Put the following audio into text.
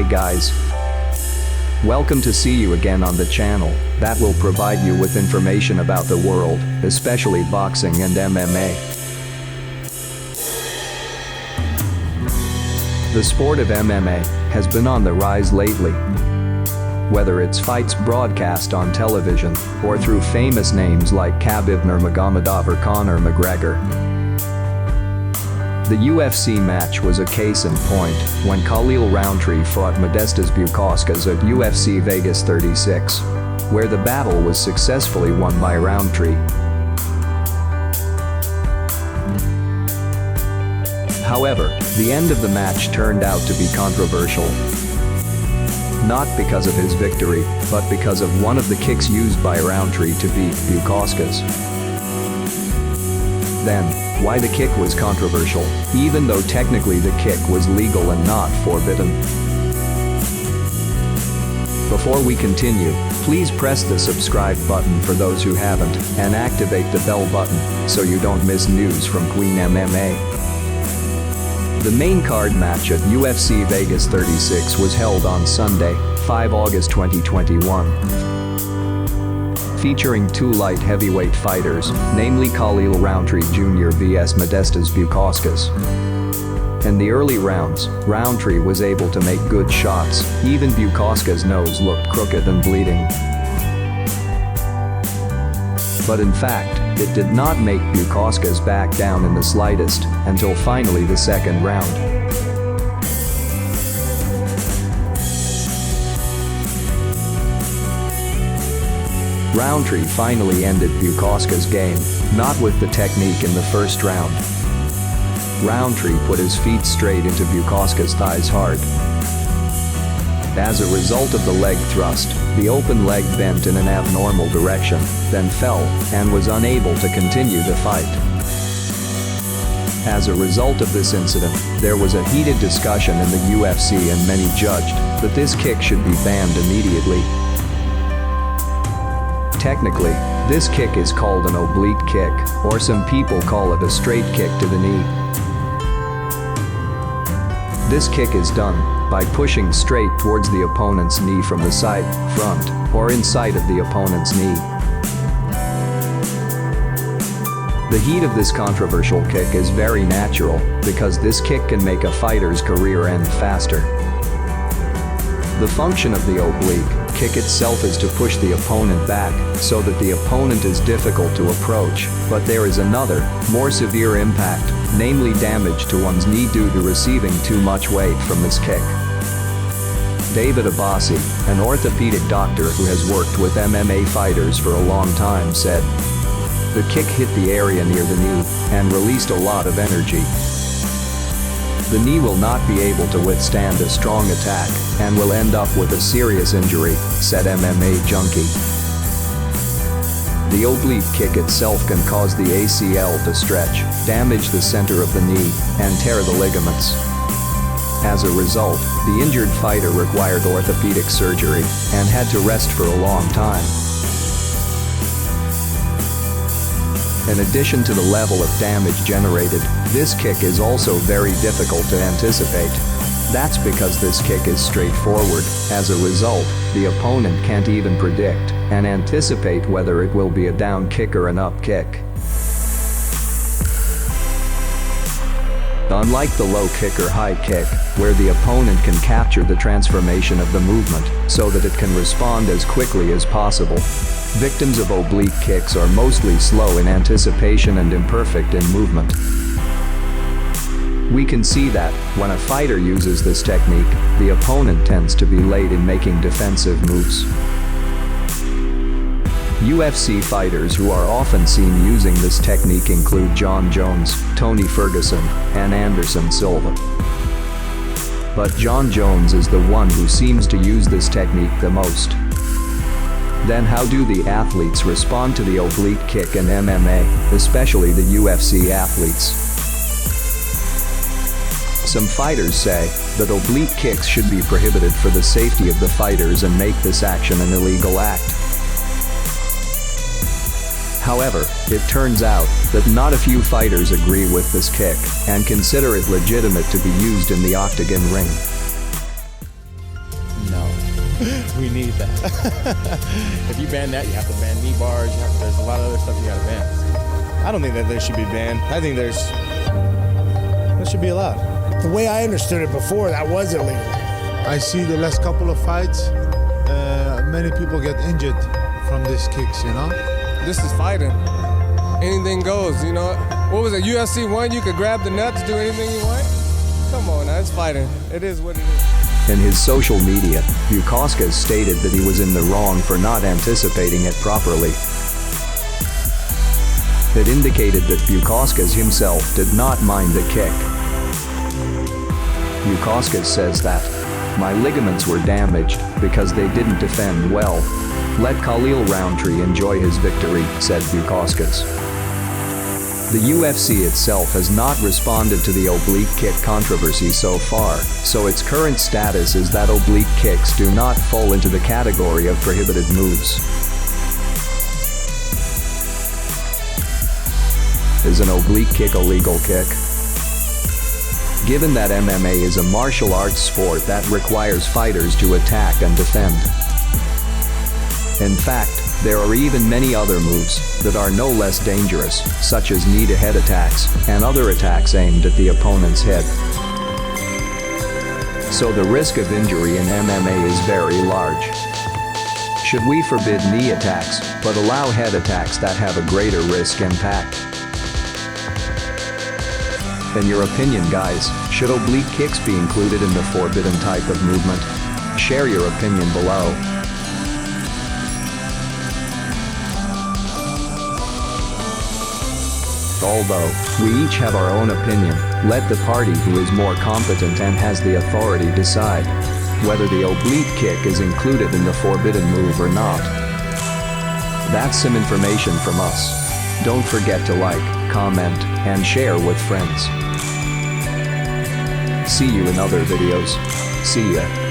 guys. Welcome to see you again on the channel that will provide you with information about the world, especially boxing and MMA. The sport of MMA has been on the rise lately. Whether it's fights broadcast on television or through famous names like Khabib Nurmagomedov or Conor McGregor. The UFC match was a case in point when Khalil Rountree fought Modestas Bukauskas at UFC Vegas 36, where the battle was successfully won by Roundtree. However, the end of the match turned out to be controversial. Not because of his victory, but because of one of the kicks used by Roundtree to beat Bukauskas. Then, why the kick was controversial, even though technically the kick was legal and not forbidden. Before we continue, please press the subscribe button for those who haven't, and activate the bell button so you don't miss news from Queen MMA. The main card match at UFC Vegas 36 was held on Sunday, 5 August 2021. Featuring two light heavyweight fighters, namely Khalil Rountree Jr vs Modestas Bukauskas. In the early rounds, Rountree was able to make good shots, even Bukauskas' nose looked crooked and bleeding. But in fact, it did not make Bukauskas back down in the slightest, until finally the second round. Roundtree finally ended Bukauskas' game, not with the technique in the first round. Roundtree put his feet straight into Bukauskas' thighs hard. As a result of the leg thrust, the open leg bent in an abnormal direction, then fell, and was unable to continue the fight. As a result of this incident, there was a heated discussion in the UFC and many judged that this kick should be banned immediately. Technically, this kick is called an oblique kick, or some people call it a straight kick to the knee. This kick is done by pushing straight towards the opponent's knee from the side, front, or inside of the opponent's knee. The heat of this controversial kick is very natural, because this kick can make a fighter's career end faster. The function of the oblique kick itself is to push the opponent back, so that the opponent is difficult to approach, but there is another, more severe impact, namely damage to one's knee due to receiving too much weight from this kick. David Abbasi, an orthopedic doctor who has worked with MMA fighters for a long time, said, "The kick hit the area near the knee, and released a lot of energy. The knee will not be able to withstand a strong attack, and will end up with a serious injury," said MMA Junkie. The oblique kick itself can cause the ACL to stretch, damage the center of the knee, and tear the ligaments. As a result, the injured fighter required orthopedic surgery, and had to rest for a long time. In addition to the level of damage generated, this kick is also very difficult to anticipate. That's because this kick is straightforward. As a result, the opponent can't even predict and anticipate whether it will be a down kick or an up kick. Unlike the low kick or high kick, where the opponent can capture the transformation of the movement so that it can respond as quickly as possible, victims of oblique kicks are mostly slow in anticipation and imperfect in movement. We can see that, when a fighter uses this technique, the opponent tends to be late in making defensive moves. UFC fighters who are often seen using this technique include Jon Jones, Tony Ferguson, and Anderson Silva. But Jon Jones is the one who seems to use this technique the most. Then how do the athletes respond to the oblique kick in MMA, especially the UFC athletes? Some fighters say that oblique kicks should be prohibited for the safety of the fighters and make this action an illegal act. However, it turns out that not a few fighters agree with this kick and consider it legitimate to be used in the octagon ring. We need that. If you ban that, you have to ban knee bars. There's a lot of other stuff you got to ban. I don't think that there should be banned. I think that should be allowed. The way I understood it before, that was illegal. I see the last couple of fights, many people get injured from these kicks, you know? This is fighting. Anything goes, you know? What was it, UFC 1? You could grab the nuts, do anything you want? Come on now, it's fighting. It is what it is. In his social media, Bukauskas stated that he was in the wrong for not anticipating it properly. It indicated that Bukauskas himself did not mind the kick. Bukauskas says that, "My ligaments were damaged because they didn't defend well. Let Khalil Rountree enjoy his victory," said Bukauskas. The UFC itself has not responded to the oblique kick controversy so far, so its current status is that oblique kicks do not fall into the category of prohibited moves. Is an oblique kick a legal kick? Given that MMA is a martial arts sport that requires fighters to attack and defend. In fact, there are even many other moves that are no less dangerous, such as knee-to-head attacks and other attacks aimed at the opponent's head. So the risk of injury in MMA is very large. Should we forbid knee attacks, but allow head attacks that have a greater risk impact? In your opinion, guys, should oblique kicks be included in the forbidden type of movement? Share your opinion below. Although we each have our own opinion, let the party who is more competent and has the authority decide whether the oblique kick is included in the forbidden move or not. That's some information from us. Don't forget to like, comment, and share with friends. See you in other videos. See ya.